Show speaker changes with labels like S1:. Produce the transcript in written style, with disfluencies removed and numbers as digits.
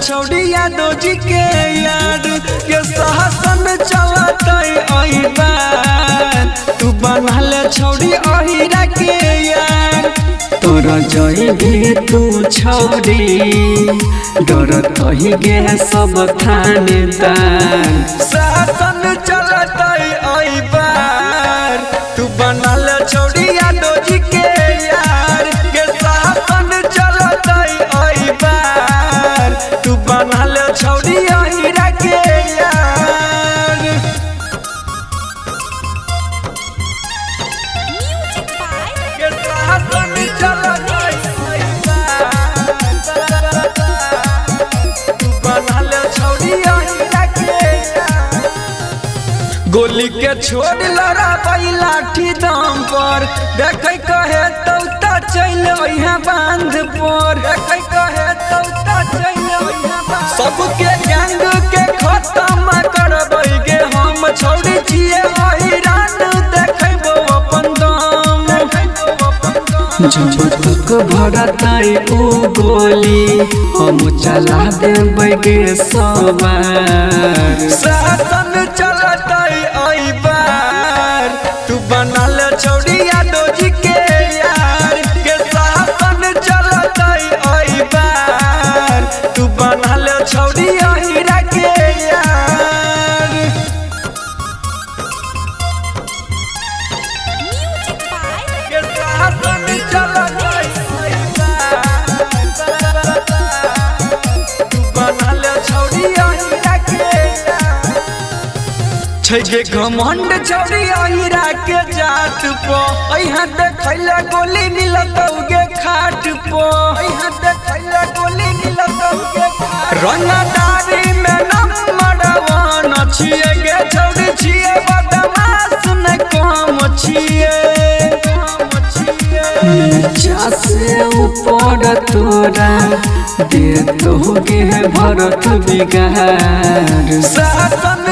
S1: छौड़िया doji के यार के शासन चलत तू बनल छौड़ी अहिरा के यार तोरा जई भी तू छौड़ी डरत ही गे सब थानेदार शासन चलत तू बनल छौड़िया दोजी के यार के शासन चलत तू बनल छौड़ी अहिरा के यार के शासन चलत तू बनल छौड़ी अहिरा के यार गोली के छोड़ लड़ा लाठी दम पर देखे कहे तो चल बांध पर देखे कहे तो सबके गैंग के खत्म करबै गे हम छौड़ी छिए अहिरान देखबो अपन दम जब तक भरतै उ गोली हम चला देबै गे सवार शासन चलतै तू बनल छौड़िया दोजी के यार के शासन चलत तू बनल छौड़ी अहिरा के यार के शासन चलत तू बनल छौड़ी अहिरा के छे घमंड छौड़ी अहिरा के जात पो यहाँ देखैला गोली मिलत गे खाट पो यहाँ देखैला गोली मिलत गे रंगदारी में नंबर 1 छिए गे छौड़ी छिए बदमाश न कम छिए नीचा से ऊपर तोरा दे तो गे भरत बिगाड़ शासन